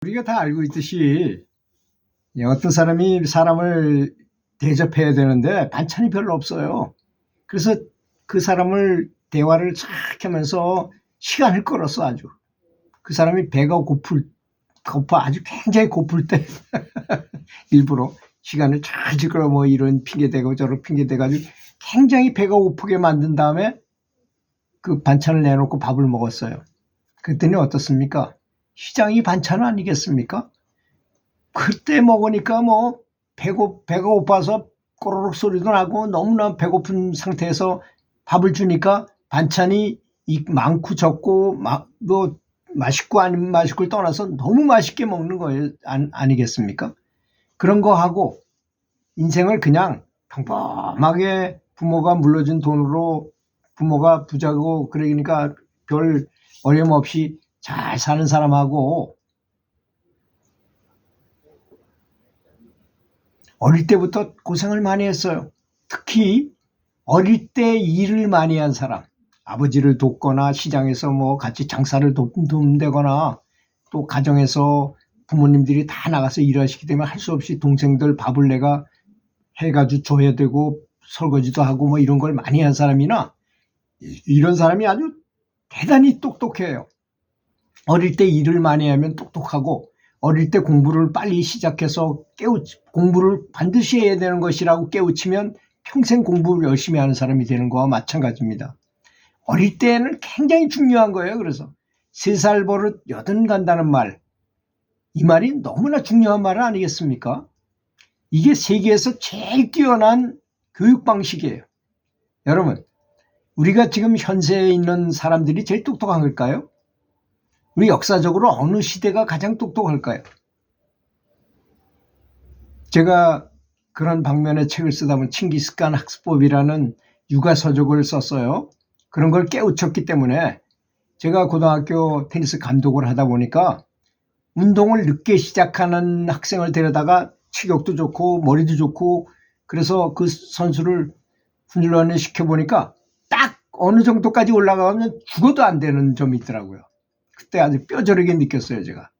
우리가 다 알고 있듯이 어떤 사람이 사람을 대접해야 되는데 반찬이 별로 없어요. 그래서 그 사람을 대화를 쫙 하면서 시간을 끌었어 아주. 그 사람이 배가 고파 아주 굉장히 고플 때 일부러 시간을 쫙 끌어 뭐 이런 핑계 대고 저런 핑계 대가지고 굉장히 배가 고프게 만든 다음에 그 반찬을 내놓고 밥을 먹었어요. 그랬더니 어떻습니까? 시장이 반찬 아니겠습니까? 그때 먹으니까 뭐 배가 고파서 꼬르륵 소리도 나고 너무나 배고픈 상태에서 밥을 주니까 반찬이 많고 적고 뭐 맛있고 안 맛있고를 떠나서 너무 맛있게 먹는 거예요. 아니겠습니까? 그런 거 하고 인생을 그냥 평범하게 부모가 물려준 돈으로 부모가 부자고 그러니까 별 어려움 없이 잘 사는 사람하고 어릴 때부터 고생을 많이 했어요. 특히 어릴 때 일을 많이 한 사람, 아버지를 돕거나 시장에서 뭐 같이 장사를 돕는다거나 또 가정에서 부모님들이 다 나가서 일하시기 때문에 할 수 없이 동생들 밥을 내가 해가지고 줘야 되고 설거지도 하고 뭐 이런 걸 많이 한 사람이나 이런 사람이 아주 대단히 똑똑해요. 어릴 때 일을 많이 하면 똑똑하고 어릴 때 공부를 빨리 시작해서 공부를 반드시 해야 되는 것이라고 깨우치면 평생 공부를 열심히 하는 사람이 되는 거와 마찬가지입니다. 어릴 때는 굉장히 중요한 거예요. 그래서 3살 버릇 80 간다는 말, 이 말이 너무나 중요한 말 아니겠습니까? 이게 세계에서 제일 뛰어난 교육 방식이에요. 여러분, 우리가 지금 현세에 있는 사람들이 제일 똑똑한 걸까요? 우리 역사적으로 어느 시대가 가장 똑똑할까요? 제가 그런 방면의 책을 쓰다 보면 칭기스칸 학습법이라는 육아서적을 썼어요. 그런 걸 깨우쳤기 때문에 제가 고등학교 테니스 감독을 하다 보니까 운동을 늦게 시작하는 학생을 데려다가 체격도 좋고 머리도 좋고 그래서 그 선수를 훈련을 시켜보니까 딱 어느 정도까지 올라가면 죽어도 안 되는 점이 있더라고요. 그때 아주 뼈저리게 느꼈어요. 제가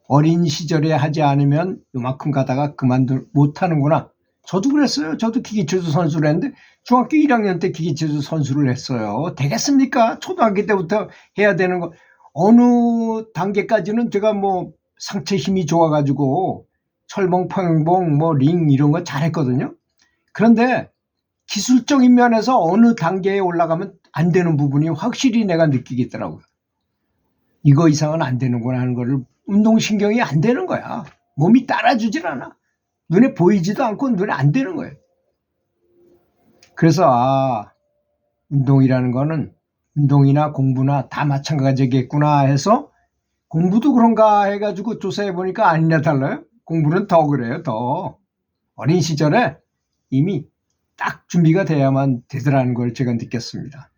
어린 시절에 하지 않으면 요만큼 가다가 못하는구나. 저도 그랬어요. 저도 기계체조 선수를 했는데 중학교 1학년 때 기계체조 선수를 했어요. 되겠습니까? 초등학교 때부터 해야 되는 거. 어느 단계까지는 제가 뭐 상체 힘이 좋아가지고 철봉, 평봉, 뭐 링 이런 거 잘했거든요. 그런데 기술적인 면에서 어느 단계에 올라가면 안 되는 부분이 확실히 내가 느끼겠더라고요. 이거 이상은 안 되는구나 하는 거를 운동신경이 안 되는 거야. 몸이 따라주질 않아. 눈에 보이지도 않고 눈에 안 되는 거예요. 그래서 운동이라는 거는 운동이나 공부나 다 마찬가지겠구나 해서 공부도 그런가 해가지고 조사해 보니까 아니나 달라요. 공부는 더 그래요. 더 어린 시절에 이미 딱 준비가 돼야만 되더라는 걸 제가 느꼈습니다.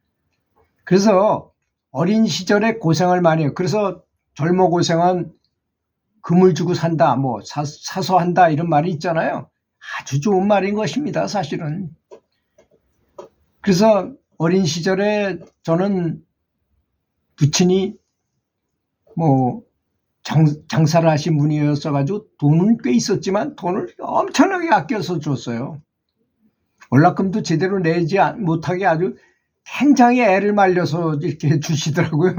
그래서 어린 시절에 고생을 많이 해요. 그래서 젊어 고생은 금을 주고 산다, 뭐 사서 한다 이런 말이 있잖아요. 아주 좋은 말인 것입니다, 사실은. 그래서 어린 시절에 저는 부친이 뭐 장사를 하신 분이었어가지고 돈은 꽤 있었지만 돈을 엄청나게 아껴서 줬어요. 월납금도 제대로 내지 못하게 아주 굉장히 애를 말려서 이렇게 주시더라고요.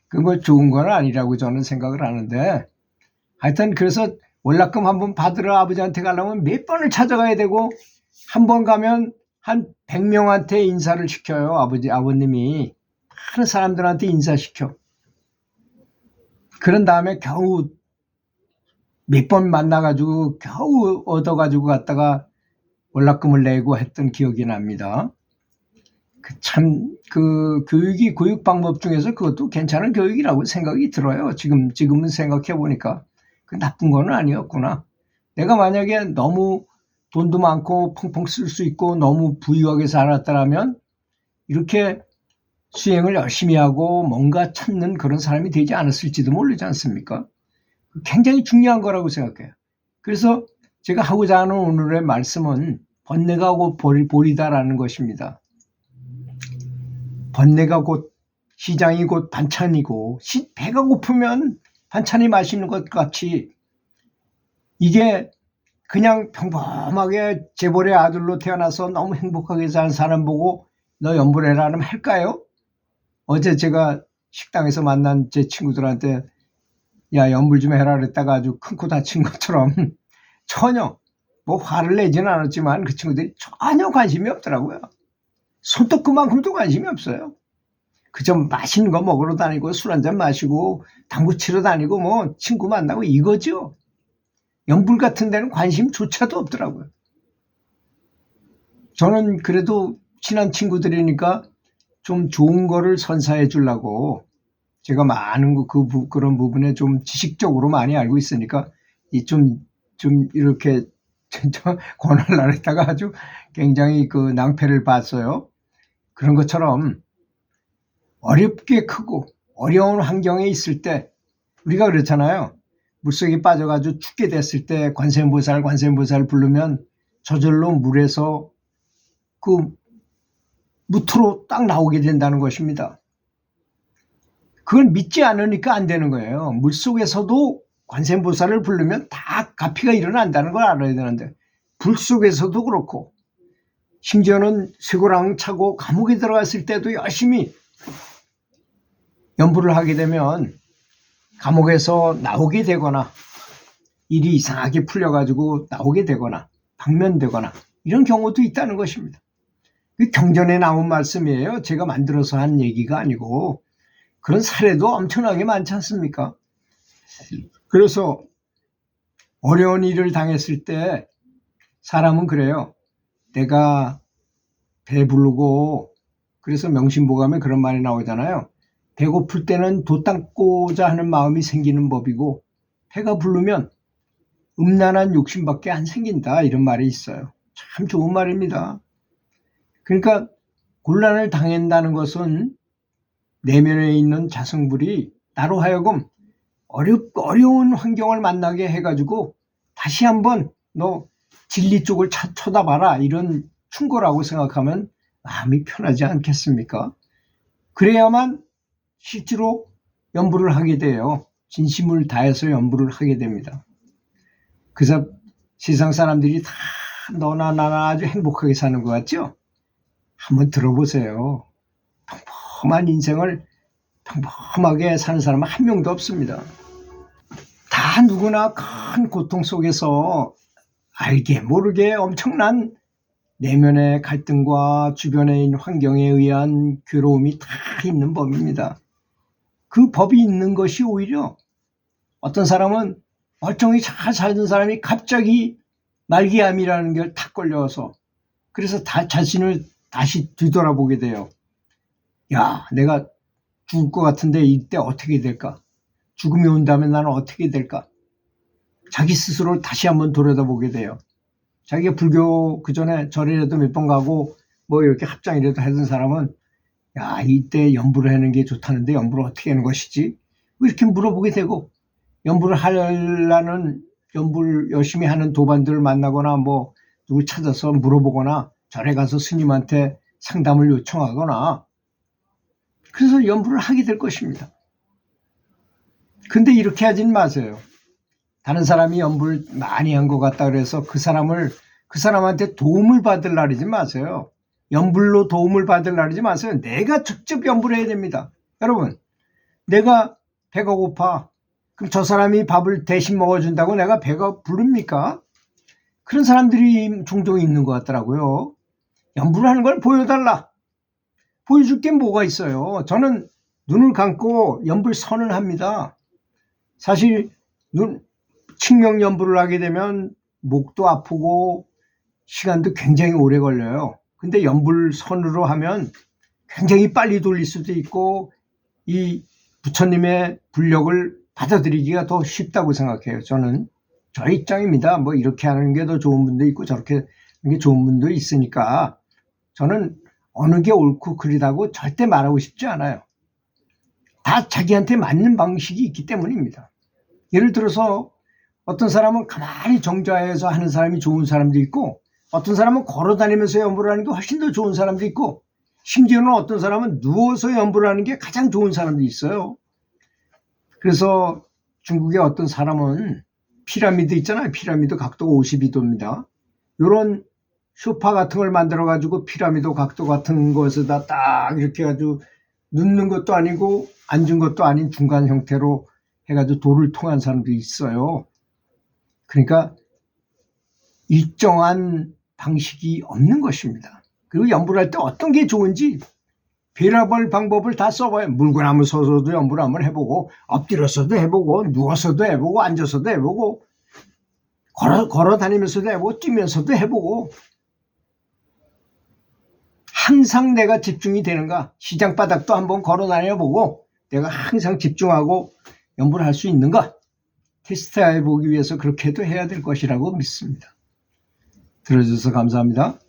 그거 좋은 건 아니라고 저는 생각을 하는데 하여튼 그래서 월납금 한번 받으러 아버지한테 가려면 몇 번을 찾아가야 되고 한 번 가면 한 100명한테 인사를 시켜요. 아버님이 많은 사람들한테 인사시켜. 그런 다음에 겨우 몇 번 만나가지고 겨우 얻어가지고 갔다가 월납금을 내고 했던 기억이 납니다. 그 교육 방법 중에서 그것도 괜찮은 교육이라고 생각이 들어요. 지금은 생각해 보니까 그 나쁜 건 아니었구나. 내가 만약에 너무 돈도 많고 펑펑 쓸 수 있고 너무 부유하게 살았더라면 이렇게 수행을 열심히 하고 뭔가 찾는 그런 사람이 되지 않았을지도 모르지 않습니까? 굉장히 중요한 거라고 생각해요. 그래서 제가 하고자 하는 오늘의 말씀은 번뇌가 곧 보리다라는 것입니다. 번뇌가 곧 시장이 곧 반찬이고 배가 고프면 반찬이 맛있는 것 같이 이게 그냥 평범하게 재벌의 아들로 태어나서 너무 행복하게 사는 사람 보고 너 연불 해라 하면 할까요? 어제 제가 식당에서 만난 제 친구들한테 야 연불 좀 해라 그랬다가 아주 큰 코 다친 것처럼 전혀 뭐 화를 내지는 않았지만 그 친구들이 전혀 관심이 없더라고요. 손톱 그만큼도 관심이 없어요. 그저 맛있는 거 먹으러 다니고 술 한잔 마시고 당구 치러 다니고 뭐 친구 만나고 이거죠. 연불 같은 데는 관심조차도 없더라고요. 저는 그래도 친한 친구들이니까 좀 좋은 거를 선사해 주려고 제가 많은 그런 부분에 좀 지식적으로 많이 알고 있으니까 좀 이렇게 권하려고 했다가 아주 굉장히 그 낭패를 봤어요. 그런 것처럼 어렵게 크고 어려운 환경에 있을 때 우리가 그렇잖아요. 물속에 빠져가지고 죽게 됐을 때 관세음보살 부르면 저절로 물에서 그 무트로 딱 나오게 된다는 것입니다. 그걸 믿지 않으니까 안 되는 거예요. 물속에서도 관세음보살을 부르면 다 가피가 일어난다는 걸 알아야 되는데 불 속에서도 그렇고 심지어는 쇠고랑 차고 감옥에 들어갔을 때도 열심히 연불을 하게 되면 감옥에서 나오게 되거나 일이 이상하게 풀려가지고 나오게 되거나 방면되거나 이런 경우도 있다는 것입니다. 경전에 나온 말씀이에요. 제가 만들어서 한 얘기가 아니고 그런 사례도 엄청나게 많지 않습니까? 그래서 어려운 일을 당했을 때 사람은 그래요. 내가 배부르고 그래서 명심보감에 그런 말이 나오잖아요. 배고플 때는 도 닦고자 하는 마음이 생기는 법이고 배가 부르면 음란한 욕심밖에 안 생긴다 이런 말이 있어요. 참 좋은 말입니다. 그러니까 곤란을 당한다는 것은 내면에 있는 자성불이 나로 하여금 어려운 환경을 만나게 해가지고 다시 한번 너 진리 쪽을 쳐다봐라 이런 충고라고 생각하면 마음이 편하지 않겠습니까? 그래야만 실제로 연불을 하게 돼요. 진심을 다해서 연불을 하게 됩니다. 그래서 세상 사람들이 다 너나 나나 아주 행복하게 사는 것 같죠? 한번 들어보세요. 평범한 인생을 평범하게 사는 사람은 한 명도 없습니다. 다 누구나 큰 고통 속에서 알게 모르게 엄청난 내면의 갈등과 주변의 환경에 의한 괴로움이 다 있는 법입니다. 그 법이 있는 것이 오히려 어떤 사람은 멀쩡히 잘 살던 사람이 갑자기 말기암이라는 걸 탁 걸려서 그래서 자신을 다시 뒤돌아보게 돼요. 야, 내가 죽을 것 같은데 이때 어떻게 될까? 죽음이 온다면 나는 어떻게 될까? 자기 스스로를 다시 한번 돌아다보게 돼요. 자기가 불교 그전에 절이라도 몇 번 가고 뭐 이렇게 합장이라도 하던 사람은 야, 이때 연불을 하는 게 좋다는데 연불을 어떻게 하는 것이지? 이렇게 물어보게 되고 연불을 하려는 연불 열심히 하는 도반들을 만나거나 뭐 누굴 찾아서 물어보거나 절에 가서 스님한테 상담을 요청하거나 그래서 연불을 하게 될 것입니다. 근데 이렇게 하진 마세요. 다른 사람이 연불 많이 한 것 같다 그래서 그 사람한테 도움을 받으려고 하지 마세요. 연불로 도움을 받으려고 하지 마세요. 내가 직접 연불해야 됩니다. 여러분, 내가 배가 고파. 그럼 저 사람이 밥을 대신 먹어준다고 내가 배가 부릅니까? 그런 사람들이 종종 있는 것 같더라고요. 연불하는 걸 보여달라. 보여줄 게 뭐가 있어요. 저는 눈을 감고 연불 선언합니다. 사실 칙명 연불을 하게 되면 목도 아프고 시간도 굉장히 오래 걸려요. 근데 연불 선으로 하면 굉장히 빨리 돌릴 수도 있고 이 부처님의 불력을 받아들이기가 더 쉽다고 생각해요. 저는 저의 입장입니다. 뭐 이렇게 하는 게 더 좋은 분도 있고 저렇게 하는 게 좋은 분도 있으니까 저는 어느 게 옳고 그르다고 절대 말하고 싶지 않아요. 다 자기한테 맞는 방식이 있기 때문입니다. 예를 들어서 어떤 사람은 가만히 정자에서 하는 사람이 좋은 사람도 있고 어떤 사람은 걸어다니면서 연불을 하는 게 훨씬 더 좋은 사람도 있고 심지어는 어떤 사람은 누워서 연불을 하는 게 가장 좋은 사람도 있어요. 그래서 중국의 어떤 사람은 피라미드 있잖아요. 피라미드 각도가 52도입니다. 요런 소파 같은 걸 만들어 가지고 피라미드 각도 같은 것에다 딱 이렇게 가지고 눕는 것도 아니고 앉은 것도 아닌 중간 형태로 해가지고 돌을 통한 사람들이 있어요. 그러니까 일정한 방식이 없는 것입니다. 그리고 연불 할 때 어떤 게 좋은지 별의별 방법을 다 써봐요. 물구나무 서서도 연불 한번 해보고, 엎드려서도 해보고, 누워서도 해보고, 앉아서도 해보고, 걸어 다니면서도 해보고, 뛰면서도 해보고. 항상 내가 집중이 되는가? 시장 바닥도 한번 걸어 다녀보고 내가 항상 집중하고 연구를 할 수 있는가? 테스트해 보기 위해서 그렇게도 해야 될 것이라고 믿습니다. 들어주셔서 감사합니다.